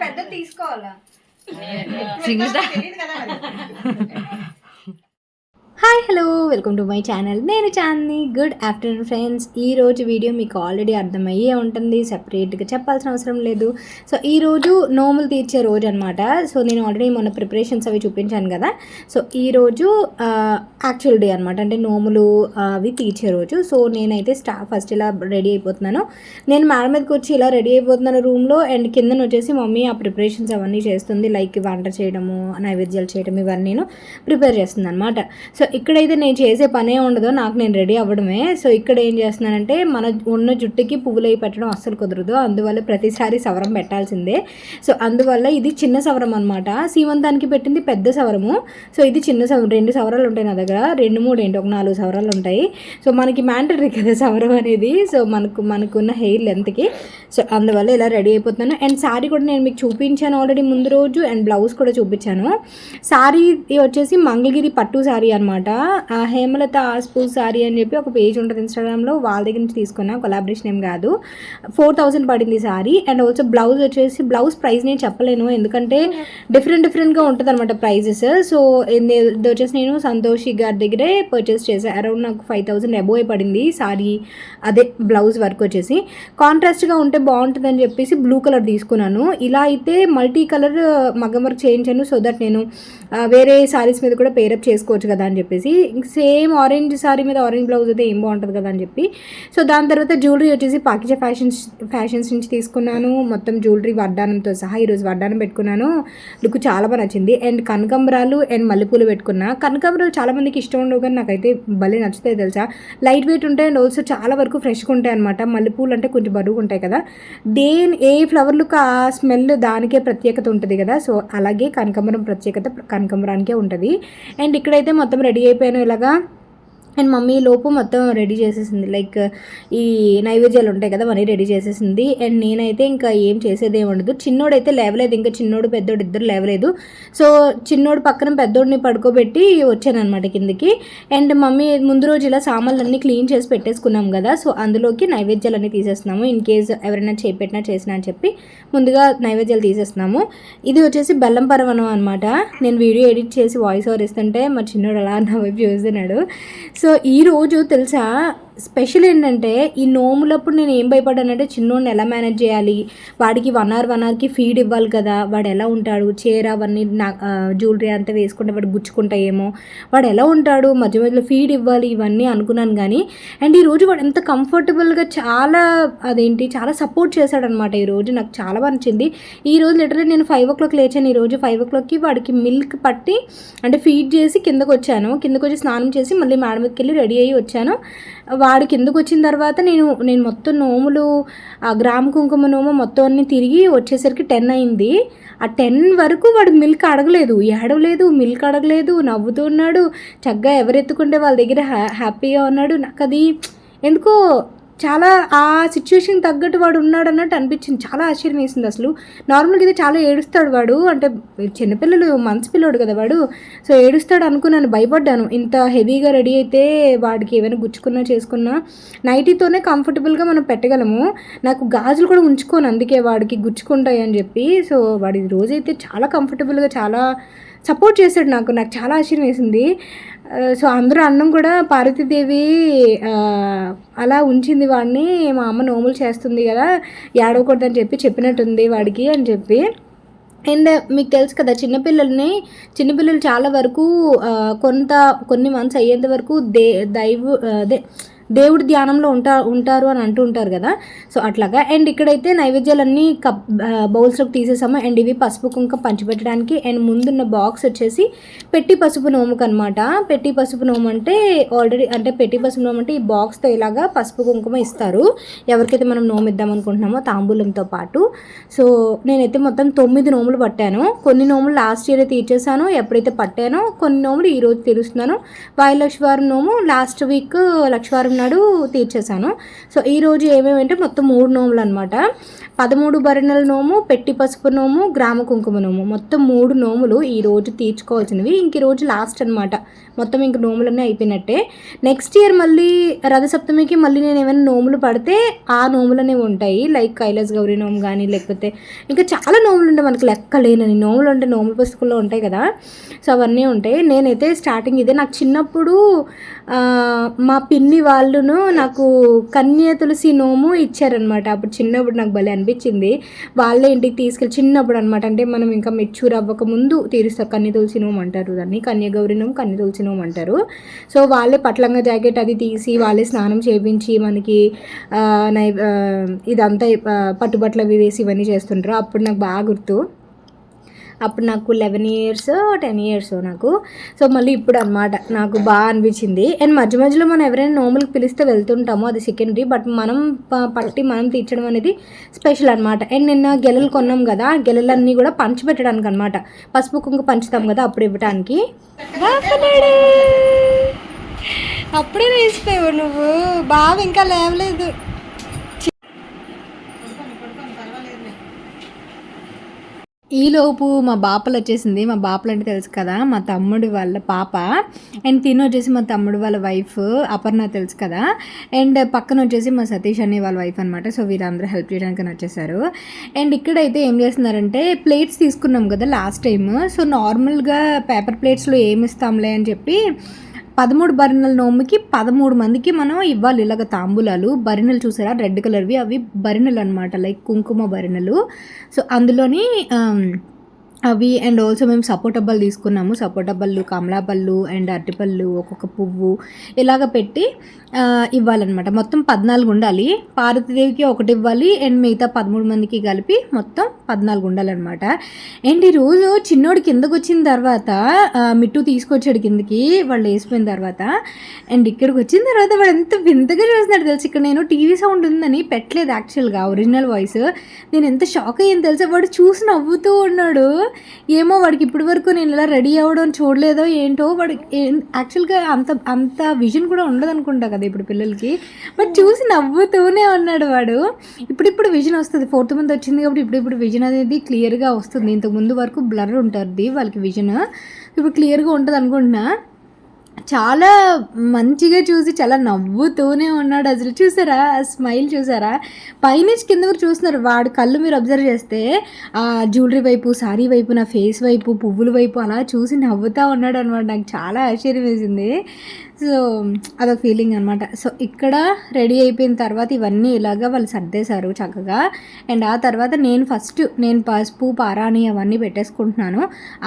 పెద్ద తీసుకోవాలా. Hi hello welcome to my channel. నేను చాందిని. Good afternoon friends. ఈరోజు వీడియో మీకు ఆల్రెడీ అర్థమయ్యే ఉంటుంది, సెపరేట్గా చెప్పాల్సిన అవసరం లేదు. సో ఈరోజు నోములు తీర్చే రోజు అనమాట. సో నేను ఆల్రెడీ మొన్న ప్రిపరేషన్స్ అవి చూపించాను కదా. సో ఈరోజు యాక్చువల్ డే అనమాట, అంటే నోములు అవి తీర్చే రోజు. సో నేనైతే ఫస్ట్ ఇలా రెడీ అయిపోతున్నాను. నేను మేడ మీదకి వచ్చి ఇలా రెడీ అయిపోతున్నాను రూమ్లో. అండ్ కిందన వచ్చేసి మమ్మీ ఆ ప్రిపరేషన్స్ అవన్నీ చేస్తుంది, లైక్ వంట చేయడము, నైవేద్యాలు చేయడం, ఇవన్నీ నేను ప్రిపేర్ చేస్తుంది అనమాట. సో ఇక్కడైతే నేను చేసే పనే ఉండదు, నాకు నేను రెడీ అవ్వడమే. సో ఇక్కడ ఏం చేస్తున్నానంటే, మన ఉన్న జుట్టుకి పువ్వులు అవి పెట్టడం అస్సలు కుదరదు, అందువల్ల ప్రతిసారి సవరం పెట్టాల్సిందే. సో అందువల్ల ఇది చిన్న సవరం అనమాట. సీమంతానికి పెట్టింది పెద్ద సవరము. సో ఇది చిన్న సవరం. 2 సవరాలు ఉంటాయి నా దగ్గర, 2, 3 ఏంటి, ఒక 4 సవరాలు ఉంటాయి. సో మనకి మ్యాండటరీ కదా సవరం అనేది, సో మనకున్న హెయిర్ లెంత్కి. సో అందువల్ల ఇలా రెడీ అయిపోతున్నాను. అండ్ శారీ కూడా నేను మీకు చూపించాను ఆల్రెడీ ముందు రోజు, అండ్ బ్లౌజ్ కూడా చూపించాను. శారీ వచ్చేసి మంగళగిరి పట్టు శారీ అనమాట. హేమలత ఆస్పూ శారీ అని చెప్పి ఒక పేజ్ ఉంటుంది ఇన్స్టాగ్రామ్లో, వాళ్ళ దగ్గర నుంచి తీసుకున్నా, కొలాబరేషన్ ఏం కాదు. 4000 పడింది శారీ. అండ్ ఆల్సో బ్లౌజ్ వచ్చేసి, బ్లౌజ్ ప్రైస్ నేను చెప్పలేను ఎందుకంటే డిఫరెంట్గా ఉంటుంది అనమాట ప్రైజెస్. సో ఇది వచ్చేసి నేను సంతోషి గారి దగ్గరే పర్చేస్ చేశాను. అరౌండ్ నాకు 5000 అబోవ్ పడింది శారీ, అదే బ్లౌజ్ వర్క్ వచ్చేసి. కాంట్రాస్ట్గా ఉంటే బాగుంటుందని చెప్పేసి బ్లూ కలర్ తీసుకున్నాను. ఇలా అయితే మల్టీ కలర్ మగ్గం వర్క్ చేయించాను, సో దట్ నేను వేరే శారీస్ మీద కూడా పేరప్ చేసుకోవచ్చు కదా అని చెప్పేసి. సేమ్ ఆరెంజ్ శారీ మీద ఆరెంజ్ బ్లౌజ్ అయితే ఏం బాగుంటుంది కదా అని చెప్పి. సో దాని తర్వాత జ్యువెలరీ వచ్చేసి పాకిజా ఫ్యాషన్స్ నుంచి తీసుకున్నాను, మొత్తం జ్యువెలరీ వడ్డానంతో సహా. ఈరోజు వడ్డానం పెట్టుకున్నాను, లుక్ చాలా బాగా నచ్చింది. అండ్ కనకాంబరాలు అండ్ మల్లెపూలు పెట్టుకున్నా. కనకాంబరాలు చాలా మందికి ఇష్టం ఉండవు, కానీ నాకైతే భలే నచ్చుతాయి తెలుసా. లైట్ వెయిట్ ఉంటాయి అండ్ ఆల్సో చాలా వరకు ఫ్రెష్గా ఉంటాయి అనమాట. మల్లెపూలు అంటే కొంచెం బరువుగా ఉంటాయి కదా, ఏ ఫ్లవర్ లుక్ ఆ స్మెల్ దానికే ప్రత్యేకత ఉంటుంది కదా. సో అలాగే కనకాంబరం ప్రత్యేకత కనకాంబరానికే ఉంటుంది. అండ్ ఇక్కడైతే మొత్తం రెడీ అయిపోయాను ఇలాగా. అండ్ మమ్మీ లోపు మొత్తం రెడీ చేసేసింది, లైక్ ఈ నైవేద్యాలు ఉంటాయి కదా అవన్నీ రెడీ చేసేసింది. అండ్ నేనైతే ఇంకా ఏం చేసేది ఏమి ఉండదు. చిన్నోడైతే లేవలేదు, ఇంకా చిన్నోడు పెద్దోడు ఇద్దరు లేవలేదు. సో చిన్నోడు పక్కన పెద్దోడిని పడుకోబెట్టి వచ్చానమాట కిందకి. అండ్ మమ్మీ ముందు రోజు ఇలా సామాన్లన్నీ క్లీన్ చేసి పెట్టేసుకున్నాం కదా, సో అందులోకి నైవేద్యాలన్నీ తీసేస్తున్నాము. ఇన్ కేస్ ఎవరైనా చేపెట్టినా చేసినా అని చెప్పి ముందుగా నైవేద్యాలు తీసేస్తున్నాము. ఇది వచ్చేసి బెల్లం పరవణం అనమాట. నేను వీడియో ఎడిట్ చేసి వాయిస్ ఓవర్ ఇస్తుంటే మా చిన్నోడు అలా నా వైపు చూస్తున్నాడు. సో ఈరోజు తెలుసా స్పెషల్ ఏంటంటే, ఈ నోములప్పుడు నేను ఏం భయపడ్డానంటే, చిన్నోడిని ఎలా మేనేజ్ చేయాలి, వాడికి 1 అవర్కి ఫీడ్ ఇవ్వాలి కదా, వాడు ఎలా ఉంటాడు, చీర అవన్నీ జ్యువెలరీ అంతా వేసుకుంటే వాడు గుచ్చుకుంటాయేమో, వాడు ఎలా ఉంటాడు, మధ్య మధ్యలో ఫీడ్ ఇవ్వాలి, ఇవన్నీ అనుకున్నాను. కానీ అండ్ ఈరోజు వాడు ఎంత కంఫర్టబుల్గా చాలా సపోర్ట్ చేశాడనమాట. ఈరోజు నాకు చాలా బాగా నచ్చింది. ఈరోజు లిటరల్లీ నేను 5 o'clock లేచాను. ఈరోజు 5 o'clockకి వాడికి మిల్క్ పట్టి అంటే ఫీడ్ చేసి కిందకు వచ్చి స్నానం చేసి మళ్ళీ మేడ మీదకి వెళ్ళి రెడీ అయ్యి వచ్చాను. వాడు కిందకు వచ్చిన తర్వాత నేను మొత్తం నోములు, ఆ గ్రామ కుంకుమ నోము మొత్తం అన్ని తిరిగి వచ్చేసరికి 10 అయింది. ఆ 10 వరకు వాడు మిల్క్ అడగలేదు, ఏడవలేదు, మిల్క్ అడగలేదు, నవ్వుతూ ఉన్నాడు చక్కగా. ఎవరెత్తుకుంటే వాళ్ళ దగ్గర హ్యాపీగా ఉన్నాడు. నాకు అది ఎందుకో చాలా ఆ సిచ్యువేషన్ తగ్గట్టు వాడు ఉన్నాడు అన్నట్టు అనిపించింది. చాలా ఆశ్చర్యం వేసింది. అసలు నార్మల్గా అయితే చాలా ఏడుస్తాడు వాడు, అంటే చిన్నపిల్లలు, మంచి పిల్లోడు కదా వాడు. సో ఏడుస్తాడు అనుకున్నాను, భయపడ్డాను. ఇంత హెవీగా రెడీ అయితే వాడికి ఏమైనా గుచ్చుకున్నా చేసుకున్నా నైటీతోనే కంఫర్టబుల్గా మనం పెట్టగలము. నాకు గాజులు కూడా ఉంచుకోను, అందుకే వాడికి గుచ్చుకుంటాయి అని చెప్పి. సో వాడి రోజైతే చాలా కంఫర్టబుల్గా చాలా సపోర్ట్ చేశాడు. నాకు చాలా ఆశ్చర్యం వేసింది. సో అందరూ అన్నం కూడా పార్వతీదేవి అలా ఉంచింది వాడిని, మా అమ్మ నోములు చేస్తుంది కదా, ఏడవకూడదని చెప్పినట్టుంది వాడికి అని చెప్పి. అండ్ మీకు తెలుసు కదా, చిన్నపిల్లలు చాలా వరకు కొన్ని మంత్స్ అయ్యేంత వరకు దేవుడి ధ్యానంలో ఉంటారు అని అంటూ ఉంటారు కదా. సో అట్లాగా. అండ్ ఇక్కడైతే నైవేద్యాలన్నీ బౌల్స్లోకి తీసేసాము. అండ్ ఇవి పసుపు కుంకుమ పంచిపెట్టడానికి. అండ్ ముందున్న బాక్స్ వచ్చేసి పెట్టి పసుపు నోముకు అనమాట. పెట్టి పసుపు నోము అంటే ఈ బాక్స్తో ఇలాగా పసుపు కుంకుమ ఇస్తారు ఎవరికైతే మనం నోము ఇద్దాం అనుకుంటున్నామో తాంబూలంతో పాటు. సో నేనైతే మొత్తం 9 నోములు పట్టాను. కొన్ని నోములు లాస్ట్ ఇయర్ తీర్చేసాను ఎప్పుడైతే పట్టానో, కొన్ని నోములు ఈరోజు తీరుస్తున్నాను. వాయులక్ష్మివారం నోము లాస్ట్ వీక్ లక్ష్మివారం నాడు తీర్చేశాను. సో ఈరోజు ఏమేమంటే మొత్తం 3 నోములు అనమాట. 13 భరణల నోము, పెట్టి పసుపు నోము, గ్రామ కుంకుమ నోము, మొత్తం 3 నోములు ఈరోజు తీర్చుకోవాల్సినవి. ఇంక ఈరోజు లాస్ట్ అనమాట మొత్తం ఇంక నోములన్నీ అయిపోయినట్టే. నెక్స్ట్ ఇయర్ మళ్ళీ రథసప్తమికి మళ్ళీ నేను ఏమైనా నోములు పడితే ఆ నోములు అనేవి ఉంటాయి. లైక్ కైలాస్ గౌరీ నోము కానీ, లేకపోతే ఇంకా చాలా నోములు ఉంటాయి, మనకు లెక్కలేనని నోములు ఉంటాయి, నోముల పుస్తకంలో ఉంటాయి కదా. సో అవన్నీ ఉంటాయి. నేనైతే స్టార్టింగ్ ఇదే, నాకు చిన్నప్పుడు మా పిన్ని వాళ్ళును నాకు కన్య తులసి నోము ఇచ్చారనమాట. అప్పుడు చిన్నప్పుడు నాకు భలే అనిపించింది. వాళ్ళే ఇంటికి తీసుకెళ్ళి చిన్నప్పుడు అనమాట, అంటే మనం ఇంకా మెచ్యూర్ అవ్వక ముందు తీరుస్తారు. కన్య తులసి నోము అంటారు దాన్ని, కన్య గౌరీ నోము, కన్య తులసి నోము అంటారు. సో వాళ్ళే పట్లంగా జాకెట్ అది తీసి వాళ్ళే స్నానం చేయించి మనకి ఇదంతా పట్టుబట్టలు అవి వేసి ఇవన్నీ చేస్తుంటారు. అప్పుడు నాకు బాగా గుర్తు. అప్పుడు నాకు 11 years 10 years నాకు. సో మళ్ళీ ఇప్పుడు అనమాట నాకు బాగా అనిపించింది. అండ్ మధ్య మధ్యలో మనం ఎవరైనా నోములకు పిలిస్తే వెళ్తుంటాము, అది సెకండరీ. బట్ మనం పట్టి మనం తీర్చడం అనేది స్పెషల్ అనమాట. అండ్ నిన్న గెలలు కొన్నాం కదా, గెలలన్నీ కూడా పంచిపెట్టడానికి అనమాట. పసుపు కుంకు పంచుతాం కదా అప్పుడు ఇవ్వటానికి. అప్పుడే వేసిపోయావు నువ్వు, బాగా ఇంకా లేవలేదు. ఈలోపు మా బాపలు వచ్చేసింది. మా బాపలు అంటే తెలుసు కదా, మా తమ్ముడు వాళ్ళ పాప. అండ్ తిను వచ్చేసి మా తమ్ముడు వాళ్ళ వైఫ్ అపర్ణ, తెలుసు కదా. అండ్ పక్కన వచ్చేసి మా సతీష్ అనే వాళ్ళ వైఫ్ అనమాట. సో వీరందరూ హెల్ప్ చేయడానికి వచ్చేసారు. అండ్ ఇక్కడైతే ఏం చేస్తున్నారంటే ప్లేట్స్ తీసుకున్నాం కదా లాస్ట్ టైం. సో నార్మల్గా పేపర్ ప్లేట్స్లో ఏమి ఇస్తాంలే అని చెప్పి 13 బరిణెల నోముకి 13 మందికి మనం ఇవ్వాలి ఇలాగ తాంబూలాలు. బరిణెలు చూసారా రెడ్ కలర్వి, అవి బరిణెలు అనమాట, లైక్ కుంకుమ బరిణెలు. సో అందులోని అవి అండ్ ఆల్సో మేము సపోటా పళ్ళు తీసుకున్నాము. సపోటా పళ్ళు, కమలా పళ్ళు అండ్ అరటిపళ్ళు, ఒక్కొక్క పువ్వు ఇలాగ పెట్టి ఇవ్వాలన్నమాట. మొత్తం 14 ఉండాలి. పార్వతీదేవికి ఒకటి ఇవ్వాలి అండ్ మిగతా 13 మందికి కలిపి మొత్తం 14 ఉండాలన్నమాట. అండ్ ఈరోజు చిన్నోడు కిందకు వచ్చిన తర్వాత మిట్టు తీసుకొచ్చాడు కిందకి, వాళ్ళు వేసిపోయిన తర్వాత. అండ్ ఇక్కడికి వచ్చిన తర్వాత వాడు ఎంత వింతగా చూస్తున్నాడు తెలుసు. ఇక్కడ నేను టీవీ సౌండ్ ఉందని పెట్టలేదు యాక్చువల్గా, ఒరిజినల్ వాయిస్. నేను ఎంత షాక్ అయ్యాను తెలుసా, వాడు చూసి నవ్వుతూ ఉన్నాడు. ఏమో వాడికి ఇప్పటి వరకు నేను ఇలా రెడీ అవ్వడం చూడలేదో ఏంటో. వాడికి యాక్చువల్గా అంత విజన్ కూడా ఉండదు అనుకుంటా కదా ఇప్పుడు పిల్లలకి. బట్ చూసి నవ్వుతూనే ఉన్నాడు వాడు. ఇప్పుడిప్పుడు విజన్ వస్తుంది, 4th month వచ్చింది కాబట్టి ఇప్పుడు విజన్ అనేది క్లియర్గా వస్తుంది. ఇంతకుముందు వరకు బ్లర్ ఉంటుంది వాళ్ళకి విజన్, ఇప్పుడు క్లియర్గా ఉంటుంది అనుకుంటున్నా. చాలా మంచిగా చూసి చాలా నవ్వుతూనే ఉన్నాడు అసలు. చూసారా ఆ స్మైల్, చూసారా పైనుంచి కింద వరకు చూస్తున్నారు. వాడు కళ్ళు మీరు అబ్జర్వ్ చేస్తే ఆ జ్యువెలరీ వైపు, సారీ వైపు, నా ఫేస్ వైపు, పువ్వుల వైపు అలా చూసి నవ్వుతూ ఉన్నాడు అనమాట. నాకు చాలా ఆశ్చర్యం వేసింది. సో అదొక ఫీలింగ్ అనమాట. సో ఇక్కడ రెడీ అయిపోయిన తర్వాత ఇవన్నీ ఇలాగా వాళ్ళు సర్దేశారు చక్కగా. అండ్ ఆ తర్వాత నేను పసుపు, పారాణి అవన్నీ పెట్టేసుకుంటున్నాను.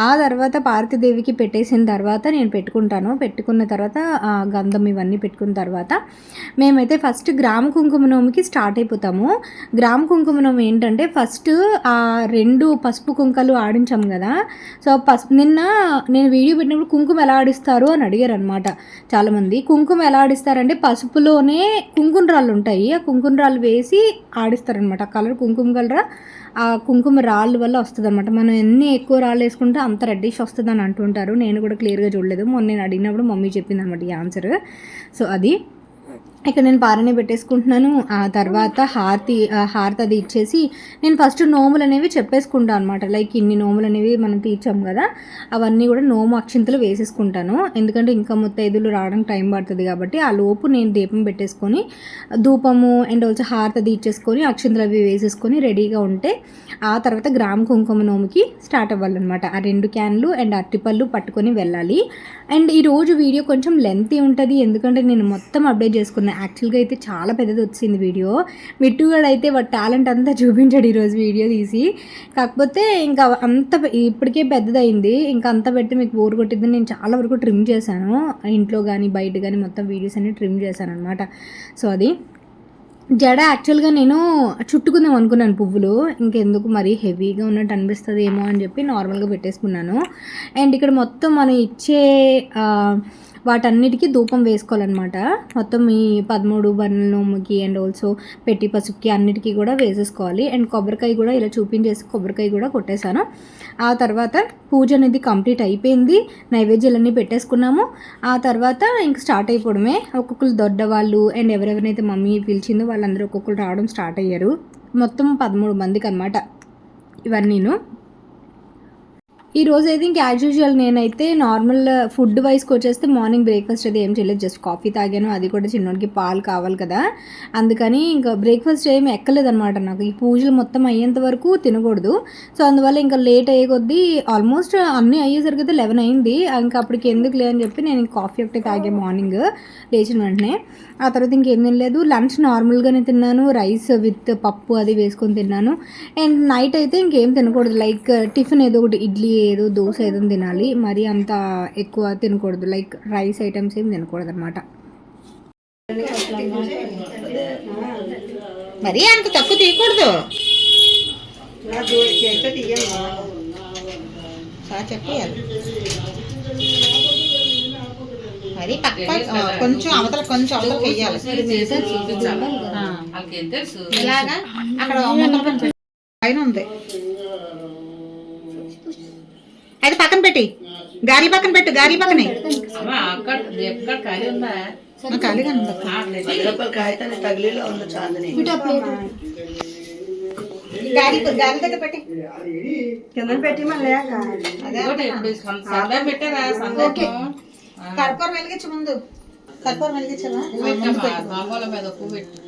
ఆ తర్వాత పార్వతీదేవికి పెట్టేసిన తర్వాత నేను పెట్టుకున్న తర్వాత గంధం ఇవన్నీ పెట్టుకున్న తర్వాత మేమైతే ఫస్ట్ గ్రామ కుంకుమ నోమికి స్టార్ట్ అయిపోతాము. గ్రామ కుంకుమ నోమి ఏంటంటే ఫస్ట్ ఆ 2 పసుపు కుంకలు ఆడించాం కదా. సో నిన్న నేను వీడియో పెట్టినప్పుడు కుంకుమ ఎలా ఆడిస్తారు అని అడిగారు అనమాట చాలామంది. కుంకుమ ఎలా ఆడిస్తారంటే పసుపులోనే కుంకుమ రాళ్ళు ఉంటాయి, ఆ కుంకుమ రాళ్ళు వేసి ఆడిస్తారనమాట. ఆ కలర్ కుంకుమ కలర్ ఆ కుంకుమ రాళ్ళ వల్ల వస్తుంది అనమాట. మనం ఎన్ని ఎక్కువ రాళ్ళు వేసుకుంటే అంత రెడ్డిష్ వస్తుంది అని అంటుంటారు. నేను కూడా క్లియర్గా చూడలేదు, మొన్న నేను అడిగినప్పుడు మమ్మీ చెప్పింది అనమాట ఈ ఆన్సర్. సో అది ఇక్కడ నేను పారని పెట్టేసుకుంటున్నాను. ఆ తర్వాత హారతి అది ఇచ్చేసి నేను ఫస్ట్ నోములు అనేవి చెప్పేసుకుంటాను అనమాట. లైక్ ఇన్ని నోములు అనేవి మనం తీర్చాం కదా, అవన్నీ కూడా నోము అక్షింతలు వేసేసుకుంటాను. ఎందుకంటే ఇంకా ముత్తైదులు రావడానికి టైం పడుతుంది కాబట్టి ఆ లోపు నేను దీపం పెట్టేసుకొని ధూపము అండ్ ఆల్సో హారతి అది ఇచ్చేసుకొని అక్షింతలు అవి వేసేసుకొని రెడీగా ఉంటే ఆ తర్వాత గ్రామ కుంకుమ నోముకి స్టార్ట్ అవ్వాలన్నమాట. ఆ 2 క్యాన్లు అండ్ అరటిపళ్ళు పట్టుకొని వెళ్ళాలి. అండ్ ఈరోజు వీడియో కొంచెం లెంతీ ఉంటుంది, ఎందుకంటే నేను మొత్తం అప్డేట్ చేసుకున్నాను. యాక్చువల్గా అయితే చాలా పెద్దది వచ్చింది వీడియో. మిట్టుగాడు అయితే వాడు టాలెంట్ అంతా చూపించాడు ఈరోజు వీడియో తీసి. కాకపోతే ఇంకా ఇప్పటికే పెద్దదైంది, ఇంకా అంత పెడితే మీకు బోర్ కొట్టింది. నేను చాలా వరకు ట్రిమ్ చేశాను, ఇంట్లో కానీ బయట కానీ మొత్తం వీడియోస్ అన్ని ట్రిమ్ చేశాను అనమాట. సో అది జడ యాక్చువల్గా నేను చుట్టుకుందాం అనుకున్నాను పువ్వులు, ఇంకెందుకు మరి హెవీగా ఉన్నట్టు అనిపిస్తుంది ఏమో అని చెప్పి నార్మల్గా పెట్టేసుకున్నాను. అండ్ ఇక్కడ మొత్తం మనం ఇచ్చే వాటన్నిటికీ ధూపం వేసుకోవాలన్నమాట. మొత్తం ఈ 13 బర్రెల నోముకి అండ్ ఆల్సో పెట్టి పసుపుకి అన్నిటికీ కూడా వేసేసుకోవాలి. అండ్ కొబ్బరికాయ కూడా ఇలా చూపించేసి కొబ్బరికాయ కూడా కొట్టేశాను. ఆ తర్వాత పూజ అనేది కంప్లీట్ అయిపోయింది, నైవేద్యాలన్నీ పెట్టేసుకున్నాము. ఆ తర్వాత ఇంక స్టార్ట్ అయిపోవడమే. ఒక్కొక్కరు దొడ్డవాళ్ళు అండ్ ఎవరెవరైతే మమ్మీ పిలిచిందో వాళ్ళందరూ ఒక్కొక్కరు రావడం స్టార్ట్ అయ్యారు. మొత్తం 13 మందికి అనమాట ఇవన్నీను. ఈ రోజు అయితే ఇంక యాజ్ యూజువల్ నేనైతే నార్మల్ ఫుడ్ వైస్కి వచ్చేస్తే మార్నింగ్ బ్రేక్ఫాస్ట్ అయితే ఏం చేయలేదు, జస్ట్ కాఫీ తాగాను. అది కూడా చిన్నోడికి పాలు కావాలి కదా, అందుకని ఇంకా బ్రేక్ఫాస్ట్ ఏమి ఎక్కలేదనమాట. నాకు ఈ పూజలు మొత్తం అయ్యేంత వరకు తినకూడదు. సో అందువల్ల ఇంకా లేట్ అయ్యే కొద్దీ ఆల్మోస్ట్ అన్నీ అయ్యేసరికి అయితే 11 అయింది. ఇంకా అప్పటికి ఎందుకు లేదని చెప్పి నేను కాఫీ ఒకటి తాగే మార్నింగ్ లేచిన వెంటనే. ఆ తర్వాత ఇంకేం తినలేదు. లంచ్ నార్మల్గానే తిన్నాను, రైస్ విత్ పప్పు అది వేసుకొని తిన్నాను. అండ్ నైట్ అయితే ఇంకేం తినకూడదు, లైక్ టిఫిన్ ఏదో ఒకటి ఇడ్లీ ఏదో దోశ ఏదో తినాలి, మరి అంత ఎక్కువ తినకూడదు, లైక్ రైస్ ఐటమ్స్ ఏం తినకూడదు అనమాట. మరి అంత తక్కువ తీయకూడదు. చెప్పేయాలి మరి పక్క కొంచెం అవతల వెయ్యాలి. ఇలాగా అక్కడ పైన ఉంది, అది పక్కన పెట్టి గాలి పక్కన పెట్టు, గాలి పక్కనే ఖాళీగా గాలి దగ్గర పెట్టి కింద పెట్టి మళ్ళీ కర్పూరం వెలిగించు, ముందు కర్పూరం వెలిగించాలా మీద ఉప్పు పెట్టి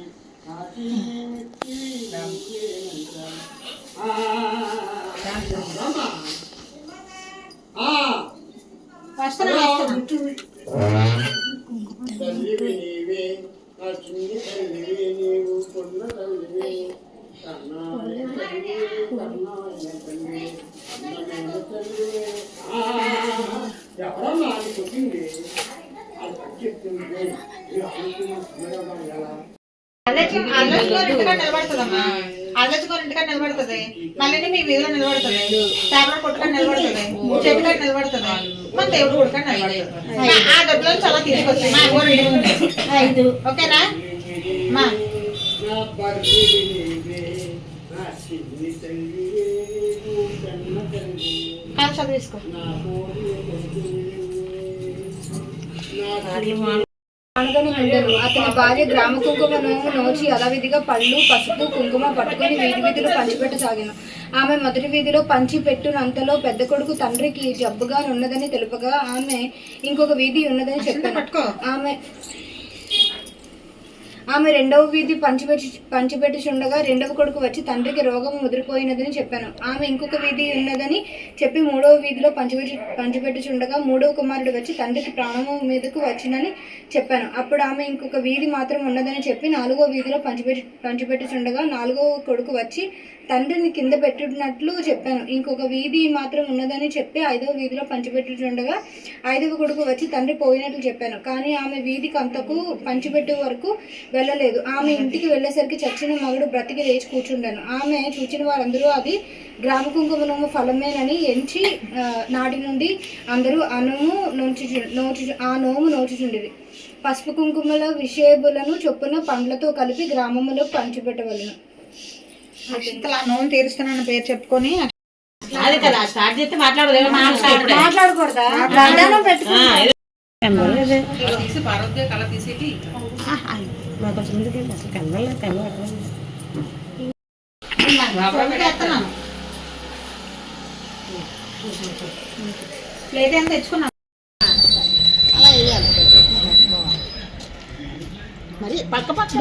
నిలబడుతుంది, మళ్ళీ మీ వీధిలో నిలబడుతుంది, పేపర్ కొట్టుకొని నిలబడుతుంది, చెట్టుగా నిలబడుతుంది, మన దేవుడు కొట్టుకొని నిలబడుతుంది. ఆ డబ్బులో చాలా తీసుకొచ్చి ఓకేనా మా చదివేసుకో. అతని భార్య గ్రామ కుంకుమ నోము నోచి యథావిధిగా పళ్ళు పసుపు కుంకుమ పట్టుకొని వీధి వీధిలో పంచిపెట్టసాగాను. ఆమె మొదటి వీధిలో పంచి పెట్టునంతలో పెద్ద కొడుకు తండ్రికి జబ్బుగా ఉన్నదని తెలుపగా ఆమె ఇంకొక వీధి ఉన్నదని చెప్పాను. ఆమె రెండవ వీధి పంచిపెట్టుచుండగా రెండవ కొడుకు వచ్చి తండ్రికి రోగం ముదిరిపోయినదని చెప్పాను. ఆమె ఇంకొక వీధి ఉన్నదని చెప్పి మూడవ వీధిలో పంచిపెట్టుచుండగా మూడవ కుమారుడు వచ్చి తండ్రికి ప్రాణము మీదకు వచ్చినని చెప్పాను. అప్పుడు ఆమె ఇంకొక వీధి మాత్రం ఉన్నదని చెప్పి నాలుగో వీధిలో పంచిపెట్టుచుండగా నాలుగవ కొడుకు వచ్చి తండ్రిని కింద పెట్టినట్లు చెప్పాను. ఇంకొక వీధి మాత్రం ఉన్నదని చెప్పి ఐదవ వీధిలో పంచిపెట్టుచుండగా ఐదవ కొడుకు వచ్చి తండ్రి పోయినట్లు చెప్పాను. కానీ ఆమె వీధికి అంతకు పంచిపెట్టే వరకు వెళ్ళలేదు. ఆమె ఇంటికి వెళ్ళేసరికి చచ్చిన మగుడు బ్రతికి లేచి కూర్చుండాను. ఆమె చూచిన వారందరూ అది గ్రామ కుంకుమ నోము ఫలమేనని ఎంచి నాటి నుండి అందరూ ఆ నోము నోచుచుండేది. పసుపు కుంకుమల విషయబులను చొప్పున పండ్లతో కలిపి గ్రామములో పంచిపెట్టవలను. నోము తీరుస్తానన్న పేరు చెప్పుకొని మాట్లాడకూడదా? ప్లేట్ ఏం తెచ్చుకున్నా అలా వేయాలి. మరి పక్క పక్క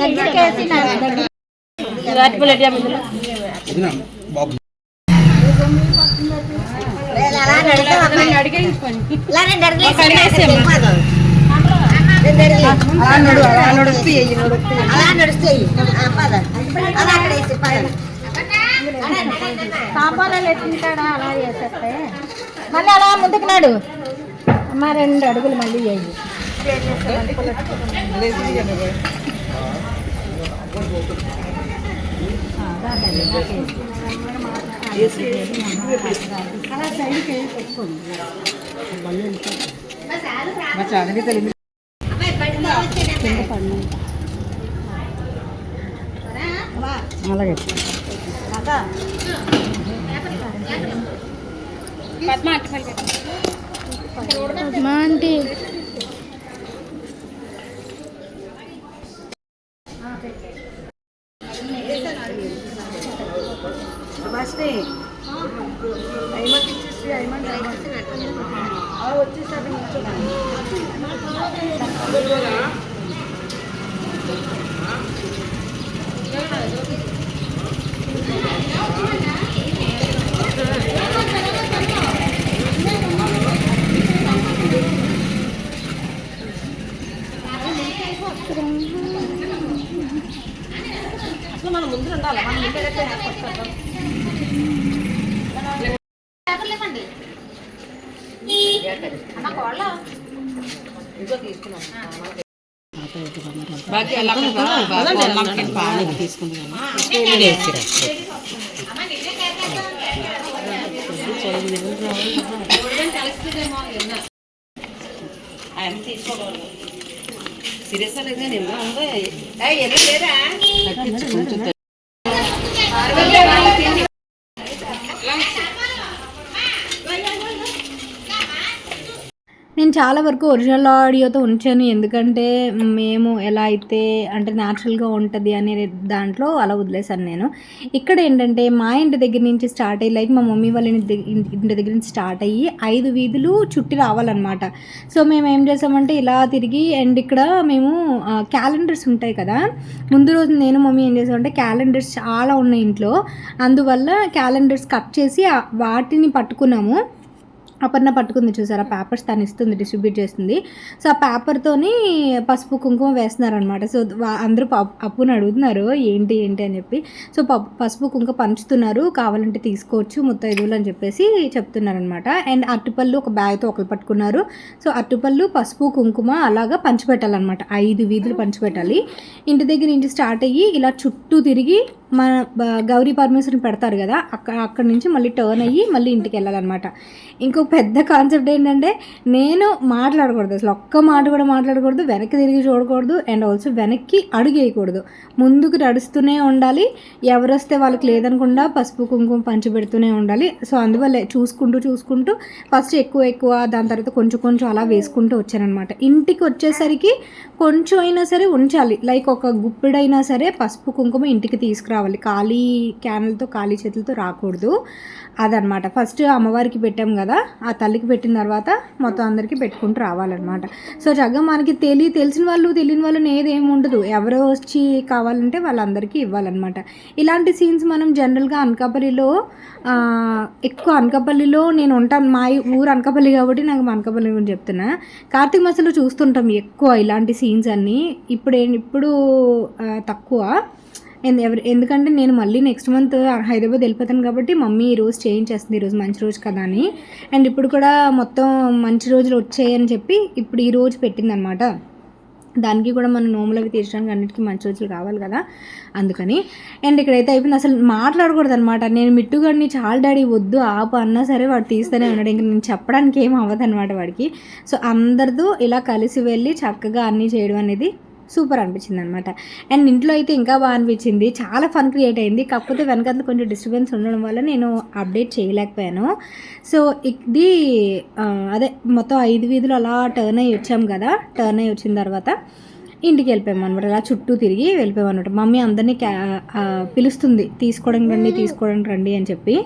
తాంబాలు ఎత్తుకుంటాడా అలా చేసేస్తే మళ్ళీ అలా ముందుకు నాడు అమ్మ 2 అడుగులు మళ్ళీ చేయి. అలా సైడ్కి పెట్టుకోండి. అలాగే పద్మా ఆంటీ సుభాష్ని సీరియస్ లేదా నిన్న లేదా నేను చాలా వరకు ఒరిజినల్ ఆడియోతో ఉంచాను, ఎందుకంటే మేము ఎలా అయితే అంటే న్యాచురల్గా ఉంటుంది అనే దాంట్లో అలా వదిలేశాను నేను. ఇక్కడ ఏంటంటే మా ఇంటి దగ్గర నుంచి స్టార్ట్ అయ్యి లైక్ మా మమ్మీ వాళ్ళ ఇంటి దగ్గర నుంచి స్టార్ట్ అయ్యి 5 వీధులు చుట్టి రావాలన్నమాట. సో మేము ఏం చేసామంటే ఇలా తిరిగి అండ్ ఇక్కడ మేము క్యాలెండర్స్ ఉంటాయి కదా, ముందు రోజు నేను మమ్మీ ఏం చేసామంటే క్యాలెండర్స్ చాలా ఉన్నాయి ఇంట్లో, అందువల్ల క్యాలెండర్స్ కట్ చేసి వాటిని పట్టుకున్నాము. అపర్ణ పట్టుకుంది చూసారా పేపర్స్, తను ఇస్తుంది, డిస్ట్రిబ్యూట్ చేస్తుంది. సో ఆ పేపర్తోని పసుపు కుంకుమ వేస్తున్నారనమాట. సో అందరూ అప్పుని అడుగుతున్నారు ఏంటి ఏంటి అని చెప్పి. సో పసుపు కుంకుమ పంచుతున్నారు, కావాలంటే తీసుకోవచ్చు ముత్తైదువులు అని చెప్పేసి చెప్తున్నారనమాట. అండ్ అరటిపళ్ళు ఒక బ్యాగ్తో ఒకరు పట్టుకున్నారు. సో అరటిపళ్ళు పసుపు కుంకుమ అలాగా పంచిపెట్టాలన్నమాట, 5 వీధులు పంచిపెట్టాలి. ఇంటి దగ్గర నుంచి స్టార్ట్ అయ్యి ఇలా చుట్టూ తిరిగి మన గౌరీ పరమేశ్వరిని పెడతారు కదా, అక్కడి నుంచి మళ్ళీ టర్న్ అయ్యి మళ్ళీ ఇంటికి వెళ్ళాలన్నమాట. ఇంకో పెద్ద కాన్సెప్ట్ ఏంటంటే నేను మాట్లాడకూడదు, అసలు ఒక్క మాట కూడా మాట్లాడకూడదు, వెనక్కి తిరిగి చూడకూడదు, అండ్ ఆల్సో వెనక్కి అడుగు వేయకూడదు, ముందుకు నడుస్తూనే ఉండాలి. ఎవరు వస్తే వాళ్ళకి లేదనకుండా పసుపు కుంకుమ పంచి పెడుతూనే ఉండాలి. సో అందువల్ల చూసుకుంటూ ఫస్ట్ ఎక్కువ దాని తర్వాత కొంచెం అలా వేసుకుంటూ వచ్చానమాట. ఇంటికి వచ్చేసరికి కొంచెం అయినా సరే ఉంచాలి, లైక్ ఒక గుప్పిడైనా సరే పసుపు కుంకుమ ఇంటికి తీసుకురావాలి, ఖాళీ క్యాన్లతో ఖాళీ చేతులతో రాకూడదు. అదనమాట. ఫస్ట్ అమ్మవారికి పెట్టాం కదా, ఆ తల్లికి పెట్టిన తర్వాత మొత్తం అందరికీ పెట్టుకుంటూ రావాలన్నమాట. సో చక్కగా మనకి తెలిసిన వాళ్ళు తెలియని వాళ్ళు ఏదేమి ఉండదు, ఎవరో వచ్చి కావాలంటే వాళ్ళందరికీ ఇవ్వాలన్నమాట. ఇలాంటి సీన్స్ మనం జనరల్గా అనకాపల్లిలో ఎక్కువ, అనకాపల్లిలో నేను ఉంటాను, మా ఊరు అనకాపల్లి కాబట్టి నాకు అనకాపల్లి గురించి చెప్తున్నా. కార్తీక మాసంలో చూస్తుంటాం ఎక్కువ ఇలాంటి సీన్స్ అన్నీ. ఇప్పుడు తక్కువ, ఎందుకంటే నేను మళ్ళీ నెక్స్ట్ మంత్ హైదరాబాద్ వెళ్ళిపోతాను కాబట్టి మమ్మీ ఈరోజు చేయించేస్తుంది, ఈరోజు మంచి రోజు కదా అని. అండ్ ఇప్పుడు కూడా మొత్తం మంచి రోజులు వచ్చాయని చెప్పి ఇప్పుడు ఈ రోజు పెట్టిందనమాట. దానికి కూడా మనం నోములు అవి తీర్చడానికి అన్నిటికీ మంచి రోజులు కావాలి కదా, అందుకని. అండ్ ఇక్కడైతే అయిపోయింది, అసలు మాట్లాడకూడదు అనమాట. నేను మిట్టుగాడిని చాలా డాడీ వద్దు ఆపు అన్నా సరే వాడు తీస్తూనే ఉన్నాడు, ఇంకా నేను చెప్పడానికి ఏం అవ్వదు అనమాట వాడికి. సో అందరితో ఇలా కలిసి వెళ్ళి చక్కగా అన్నీ చేయడం అనేది సూపర్ అనిపించింది అనమాట. అండ్ ఇంట్లో అయితే ఇంకా బాగా అనిపించింది, చాలా ఫన్ క్రియేట్ అయింది. కాకపోతే వెనకాల కొంచెం డిస్టర్బెన్స్ ఉండడం వల్ల నేను అప్డేట్ చేయలేకపోయాను. సో ఇది అదే మొత్తం 5 వీధులు అలా టర్న్ అయ్యి వచ్చాం కదా, టర్న్ అయ్యి వచ్చిన తర్వాత ఇంటికి వెళ్ళిపోయాము అనమాట. అలా చుట్టూ తిరిగి వెళ్ళిపోయాం అనమాట. మమ్మీ అందరినీ పిలుస్తుంది, తీసుకోవడానికి రండి అని చెప్పి.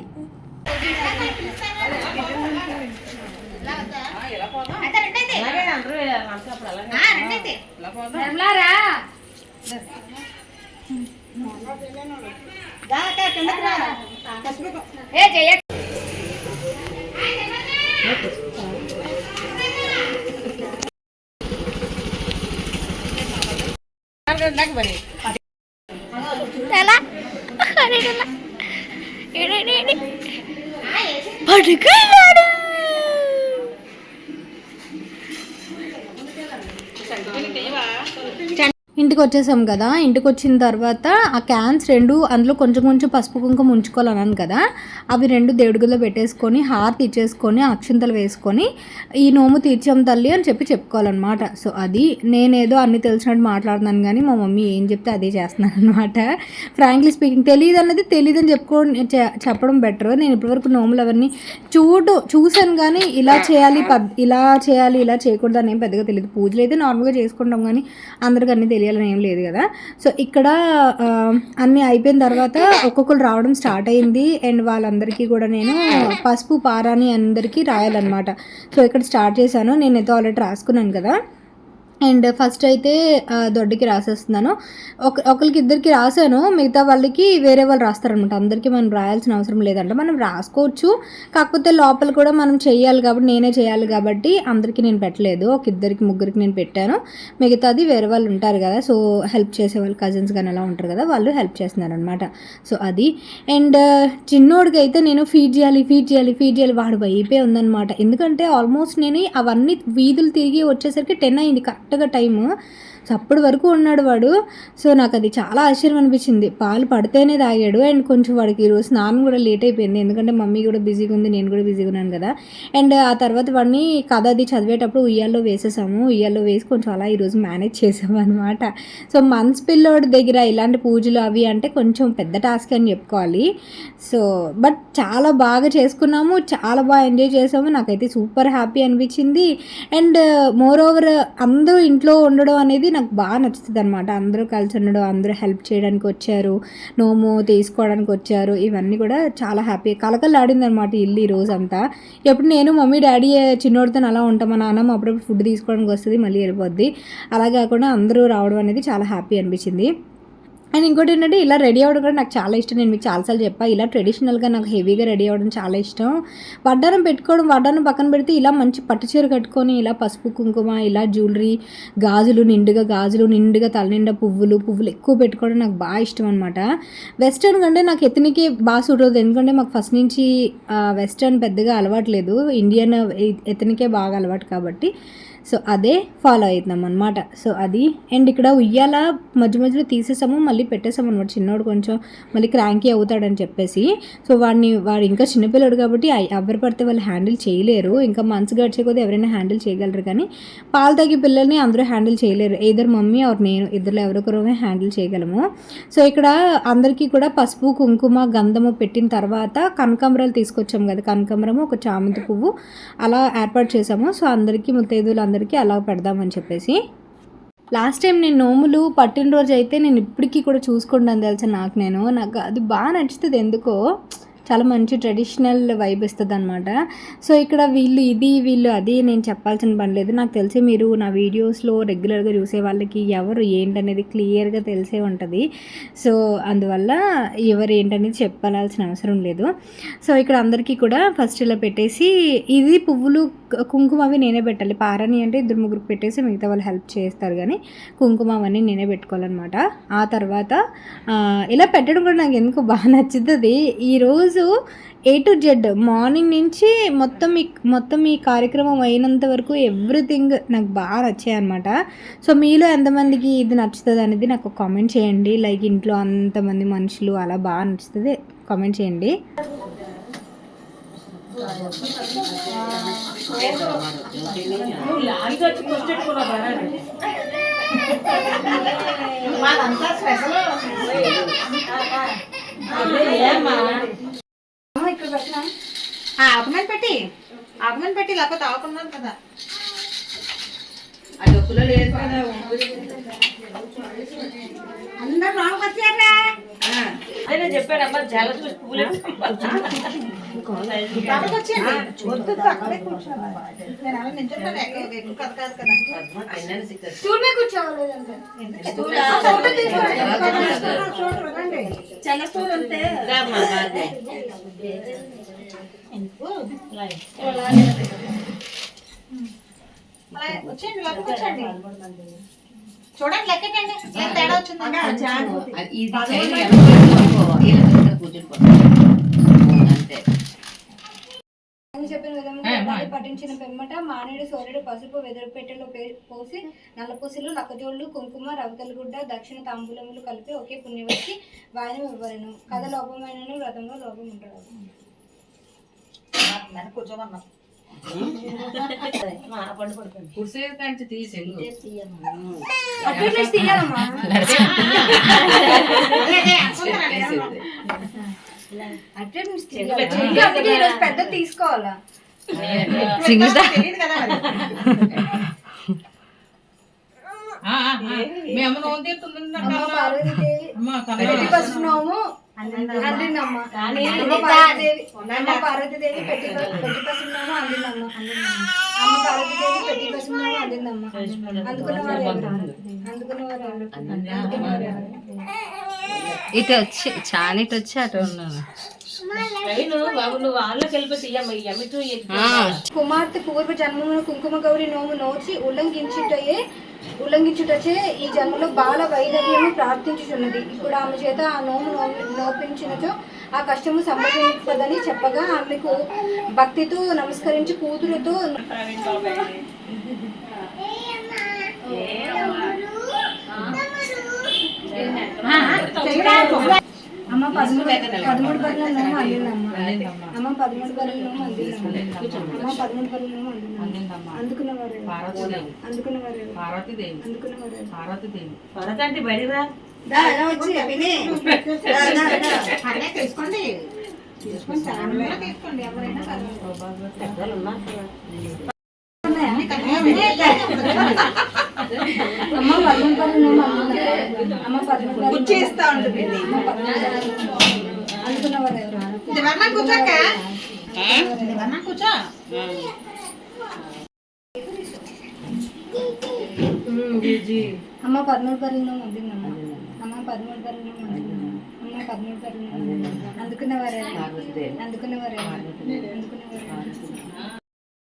ఇంటికి వచ్చేసాం కదా, ఇంటికి వచ్చిన తర్వాత ఆ క్యాన్స్ 2 అందులో కొంచెం పసుపు కుంకుమ ఉంచుకోవాలన్నాను కదా, అవి 2 దేవుడిలో పెట్టేసుకొని హారతి ఇచ్చేసుకొని అక్షింతలు వేసుకొని ఈ నోము తీర్చాం తల్లి అని చెప్పుకోవాలన్నమాట. సో అది నేనేదో అన్ని తెలిసినట్టు మాట్లాడుతున్నాను, కానీ మా మమ్మీ ఏం చెప్తే అదే చేస్తున్నాను అనమాట. ఫ్రాంక్లీ స్పీకింగ్ తెలియదని చెప్పడం బెటర్. నేను ఇప్పటివరకు నోములు అవన్నీ చూసాను, కానీ ఇలా చేయాలి ఇలా చేయకూడదు అని ఏం పెద్దగా తెలియదు. పూజలు అయితే నార్మల్గా చేసుకుంటాం, కానీ అందరికీ అన్నీ తెలియాలి చేయాలని ఏం లేదు కదా. సో ఇక్కడ అన్నీ అయిపోయిన తర్వాత ఒక్కొక్కరు రావడం స్టార్ట్ అయింది. అండ్ వాళ్ళందరికీ కూడా నేను పసుపు పారాని అందరికీ రాయాలన్నమాట. సో ఇక్కడ స్టార్ట్ చేశాను. నేనైతే ఆల్రెడీ రాసుకున్నాను కదా. అండ్ ఫస్ట్ అయితే దొడ్డికి రాసేస్తున్నాను. ఒకరికి ఇద్దరికి రాశాను, మిగతా వాళ్ళకి వేరే వాళ్ళు రాస్తారనమాట. అందరికీ మనం రాయాల్సిన అవసరం లేదంట, మనం రాసుకోవచ్చు. కాకపోతే లోపల కూడా మనం చేయాలి కాబట్టి, నేనే చేయాలి కాబట్టి అందరికీ నేను పెట్టలేదు. ఒక ఇద్దరికి ముగ్గురికి నేను పెట్టాను, మిగతాది వేరే వాళ్ళు ఉంటారు కదా, సో హెల్ప్ చేసేవాళ్ళు కజిన్స్ కానీ అలా ఉంటారు కదా, వాళ్ళు హెల్ప్ చేస్తున్నారు అనమాట. సో అది. అండ్ చిన్నోడికి అయితే నేను ఫీడ్ చేయాలి వాడు వైపే ఉందన్నమాట. ఎందుకంటే ఆల్మోస్ట్ నేను అవన్నీ వీధులు తిరిగి వచ్చేసరికి 10 అయింది కరెక్ట్గా టైము. సో అప్పటి వరకు ఉన్నాడు వాడు. సో నాకు అది చాలా ఆశ్చర్యం అనిపించింది. పాలు పడితేనే తాగాడు. అండ్ కొంచెం వాడికి ఈరోజు స్నానం కూడా లేట్ అయిపోయింది, ఎందుకంటే మమ్మీ కూడా బిజీగా ఉంది, నేను కూడా బిజీగా ఉన్నాను కదా. అండ్ ఆ తర్వాత వాడిని కథ అది చదివేటప్పుడు ఉయ్యాల్లో వేసేసాము. ఉయ్యాల్లో వేసి కొంచెం అలా ఈరోజు మేనేజ్ చేసాము అనమాట. సో మంత్స్ పిల్లోడి దగ్గర ఇలాంటి పూజలు అవి అంటే కొంచెం పెద్ద టాస్క్ అని చెప్పుకోవాలి. సో బట్ చాలా బాగా చేసుకున్నాము, చాలా బాగా ఎంజాయ్ చేసాము. నాకైతే సూపర్ హ్యాపీ అనిపించింది. అండ్ మోర్ ఓవర్ అందరూ ఇంట్లో ఉండడం అనేది నాకు బాగా నచ్చుతుంది అనమాట. అందరూ కలిసి ఉండడం, అందరూ హెల్ప్ చేయడానికి వచ్చారు, నోము తీసుకోవడానికి వచ్చారు, ఇవన్నీ కూడా చాలా హ్యాపీ కలకలాడింది అనమాట ఇల్లు ఈ రోజు అంతా. ఎప్పుడు నేను మమ్మీ డాడీ చిన్నోడితో అలా ఉంటాం, మా నాన్నమ్మ అప్పుడప్పుడు ఫుడ్ తీసుకోవడానికి వస్తుంది, మళ్ళీ వెళ్ళిపోద్ది. అలా కాకుండా అందరూ రావడం అనేది చాలా హ్యాపీ అనిపించింది. అండ్ ఇంకోటి ఏంటంటే ఇలా రెడీ అవ్వడం కూడా నాకు చాలా ఇష్టం. నేను మీకు చాలాసార్లు చెప్పాను, ఇలా ట్రెడిషనల్గా నాకు హెవీగా రెడీ అవ్వడం చాలా ఇష్టం. వడ్డానం పెట్టుకోవడం, వడ్డానం పక్కన పెడితే ఇలా మంచి పట్టు చీర కట్టుకొని ఇలా పసుపు కుంకుమ, ఇలా జ్యువెలరీ, గాజులు నిండుగా తల నిండా పువ్వులు ఎక్కువ పెట్టుకోవడం నాకు బాగా ఇష్టం అనమాట. వెస్ట్రన్ కంటే నాకు ఎత్నికే బాగా సూట్ అవుతుంది, ఎందుకంటే మాకు ఫస్ట్ నుంచి వెస్ట్రన్ పెద్దగా అలవాటు లేదు, ఇండియన్ ఎత్నికే బాగా అలవాటు కాబట్టి సో అదే ఫాలో అవుతున్నాం అనమాట. సో అది. అండ్ ఇక్కడ ఉయ్యాల మధ్యలో తీసేసాము, మళ్ళీ పెట్టేసాము అనమాట. చిన్నోడు కొంచెం మళ్ళీ క్రాంకీ అవుతాడని చెప్పేసి. సో వాడు ఇంకా చిన్నపిల్లడు కాబట్టి ఎవరు పడితే వాళ్ళు హ్యాండిల్ చేయలేరు. ఇంకా మంత్స్ గడిచే కొద్దీ ఎవరైనా హ్యాండిల్ చేయగలరు, కానీ పాలు తాగే పిల్లల్ని అందరూ హ్యాండిల్ చేయలేరు. ఇద్దరు మమ్మీ ఆర్ నేను, ఇద్దరు ఎవరొకరు హ్యాండిల్ చేయగలము. సో ఇక్కడ అందరికీ కూడా పసుపు కుంకుమ గంధము పెట్టిన తర్వాత కనకాంబరాలు తీసుకొచ్చాము కదా, కనకాంబరము ఒక చామంతి పువ్వు అలా ఏర్పాటు చేసాము. సో అందరికీ ముత్తైదులు అందరికీ అలా పెడదామని చెప్పేసి. లాస్ట్ టైం నేను నోములు పట్టిన రోజు అయితే నేను ఇప్పటికీ కూడా చూసుకుంటాను తెలుసా. నాకు అది బాగా నచ్చుతుంది ఎందుకో, చాలా మంచి ట్రెడిషనల్ వైబ్ ఇస్తుంది అనమాట. సో ఇక్కడ వీళ్ళు అది నేను చెప్పాల్సిన పని లేదు. నాకు తెలిసి మీరు నా వీడియోస్లో రెగ్యులర్గా చూసే వాళ్ళకి ఎవరు ఏంటనేది క్లియర్గా తెలిసే ఉంటుంది. సో అందువల్ల ఎవరు ఏంటనేది చెప్పాల్సిన అవసరం లేదు. సో ఇక్కడ అందరికీ కూడా ఫస్ట్ ఇలా పెట్టేసి, ఇది పువ్వులు కుంకుమ అవి నేనే పెట్టాలి. పారాని అంటే ఇద్దరు ముగ్గురు పెట్టేసి మిగతా వాళ్ళు హెల్ప్ చేస్తారు, కానీ కుంకుమ అవన్నీ నేనే పెట్టుకోవాలన్నమాట. ఆ తర్వాత ఇలా పెట్టడం కూడా నాకు ఎందుకు బాగా నచ్చుతుంది. ఈరోజు A to Z మార్నింగ్ నుంచి మొత్తం ఈ కార్యక్రమం అయినంత వరకు ఎవ్రీథింగ్ నాకు బాగా నచ్చాయి అనమాట. సో మీలో ఎంతమందికి ఇది నచ్చుతుంది అనేది నాకు కామెంట్ చేయండి. లైక్ ఇంట్లో అంతమంది మనుషులు అలా బాగా నచ్చుతుంది కామెంట్ చేయండి. ఆకుమని పెట్టి లేకపోతే ఆకున్నాను కదా. అందరూ రావు వచ్చారా చెప్పారమ్మా, చాలా చూసి పూలు చూడండి, లెక్కటండి తేడా వచ్చింది. చెప్పిన విధంగా పట్టించిన పెమ్మట మానేడు సోరెడు పసుపు వెదురు పెట్టెలో పోసి నల్లపూసలు లక్కజోళ్ళు కుంకుమ రవితలగుడ్డ దక్షిణ తాంబూలములు కలిపి ఒకే పుణ్యవతి వాయనం ఇవ్వలను. కథ లోపమైన వ్రతంలో లోపం ఉంటాడు. కూర్చోమన్నా పెద్ద తీసుకోవాలా మీ అమ్మ నోము తీరుతుంది అమ్మ పార్వతీదేవి అమ్మ పెట్టి ఫస్ట్ నోము అందిందమ్మ. అమ్మ పార్వతీదేవి పెట్టి ఫస్ట్ నోము అందిందమ్మ. అమ్మ పార్వతీదేవి పెట్టి ఫస్ట్ నోము అందిందమ్మ. అందుకున్నవారు ఇటు వచ్చి చాలా ఇటు వచ్చి అటు ఉన్నాను. బాబు నువ్వు వాళ్ళకి వెళ్ళిపోతే ఎమ్మిటూ కుమార్తె పూర్వ జన్మమున కుంకుమ గౌరి నోము నోచి ఉల్లంఘించుటచే ఈ జన్మలో బాల వైదవ్యము ప్రార్థించుచున్నది. ఇప్పుడు ఆమె చేత ఆ నోము నోపించినచో ఆ కష్టము సంభవింపదని చెప్పగా ఆమెకు భక్తితో నమస్కరించి కూతురుతో అమ్మ 13 బరుల నోము అందిందమ్మ. అమ్మ 13 బరుల నోము అందిందమ్మ. అమ్మ 13 బరుల నోము అందిందమ్మ. అందుకున్నవారు భరత అంటే బడిరా తీసుకోండి ఎవరైనా అమ్మ 13 బరుల నోము అందిందమ్మ. అమ్మ 13 బరుల చేస్తా ఉంటుంది అందుకున్నవారు కూర్చోక కూర్చో అమ్మ 13 బరుల నోము అందిందమ్మ. అమ్మ 13 బరుల నోము అందిందమ్మ. అమ్మ 13 బరుల నోము అందిందమ్మ. అందుకున్నవారు అమ్మ 13 బరుల నోము అందిందమ్మ.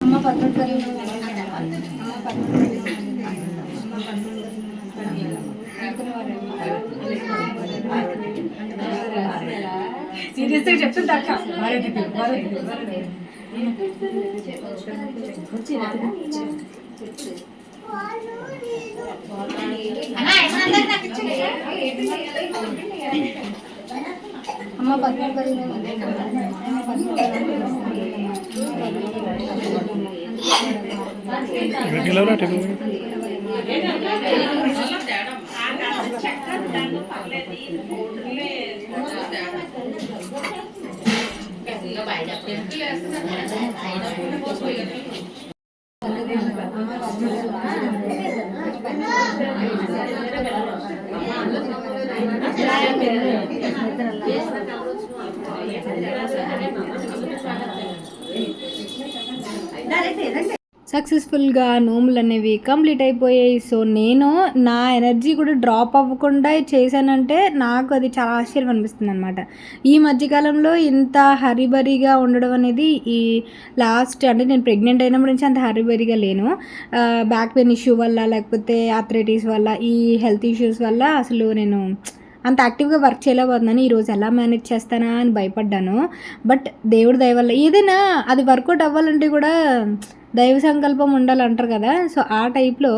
అమ్మ 13 బరుల నోము అందిందమ్మ. అమ్మ 13 బరుల నోము సీరియస్గా చెప్తుంది అక్క. అమ్మ 13 బరుల నోము అందిందమ్మ. అమ్మ 13 బరుల నోము సక్సెస్ఫుల్గా నోములు అనేవి కంప్లీట్ అయిపోయాయి. సో నేను నా ఎనర్జీ కూడా డ్రాప్ అవ్వకుండా చేశానంటే నాకు అది చాలా ఆశ్చర్యం అనిపిస్తుంది అనమాట. ఈ మధ్యకాలంలో ఇంత హరిబరిగా ఉండడం అనేది ఈ లాస్ట్ అంటే నేను ప్రెగ్నెంట్ అయినప్పటి నుంచి అంత హరిబరిగా లేను. బ్యాక్ పెయిన్ ఇష్యూ వల్ల లేకపోతే ఆర్థరైటిస్ వల్ల ఈ హెల్త్ ఇష్యూస్ వల్ల అసలు నేను అంత యాక్టివ్గా వర్క్ చేయలేకపోతున్నాను. ఈరోజు ఎలా మేనేజ్ చేస్తానా అని భయపడ్డాను. బట్ దేవుడి దయ వల్ల ఏదైనా అది వర్కౌట్ అవ్వాలంటే కూడా దైవ సంకల్పం ఉండాలంటారు కదా. సో ఆ టైప్లో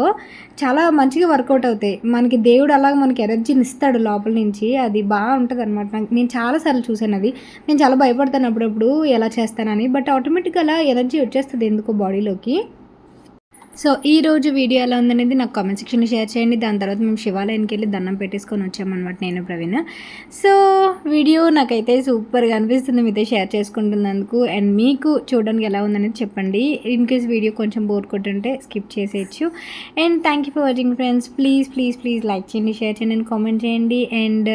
చాలా మంచిగా వర్కౌట్ అవుతాయి. మనకి దేవుడు అలాగ మనకి ఎనర్జీని ఇస్తాడు లోపల నుంచి. అది బాగా ఉంటుంది అనమాట. నేను చాలాసార్లు చూసాను అది. నేను చాలా భయపడతాను అప్పుడప్పుడు ఎలా చేస్తానని. బట్ ఆటోమేటిక్గా అలా ఎనర్జీ వచ్చేస్తుంది ఎందుకో బాడీలోకి. సో ఈరోజు వీడియో ఎలా ఉందనేది నాకు కామెంట్ సెక్షన్లో షేర్ చేయండి. దాని తర్వాత మేము శివాలయానికి వెళ్ళి దండం పెట్టేసుకొని వచ్చామన్నమాట నేను ప్రవీణ్. సో వీడియో నాకైతే సూపర్గా అనిపిస్తుంది మీతో షేర్ చేసుకుంటున్నందుకు. అండ్ మీకు చూడడానికి ఎలా ఉందనేది చెప్పండి. ఇన్ కేస్ వీడియో కొంచెం బోర్ కొట్టుంటే స్కిప్ చేసేయచ్చు. And thank you for watching friends. Please like చేయండి, షేర్ చేయండి అండ్ కామెంట్ చేయండి. And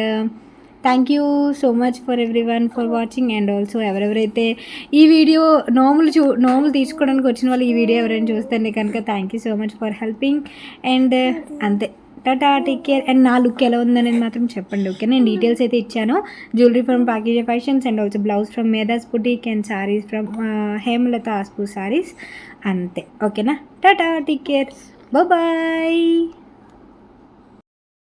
thank you so much for everyone for watching. And also ఎవరెవరైతే ఈ వీడియో నోములు తీసుకోవడానికి వచ్చిన వాళ్ళు ఈ వీడియో ఎవరైనా చూస్తే కనుక thank you so much for helping. And అంతే, టాటా, టేక్ కేర్. అండ్ నా లుక్ ఎలా ఉందనేది మాత్రం చెప్పండి. ఓకే, నేను డీటెయిల్స్ అయితే ఇచ్చాను. Jewellery from Package Fashions and also blouse from Medha's boutique and saris from Hemalatha ఆస్పూ సారీస్. అంతే, ఓకేనా. Tata, take care, bye.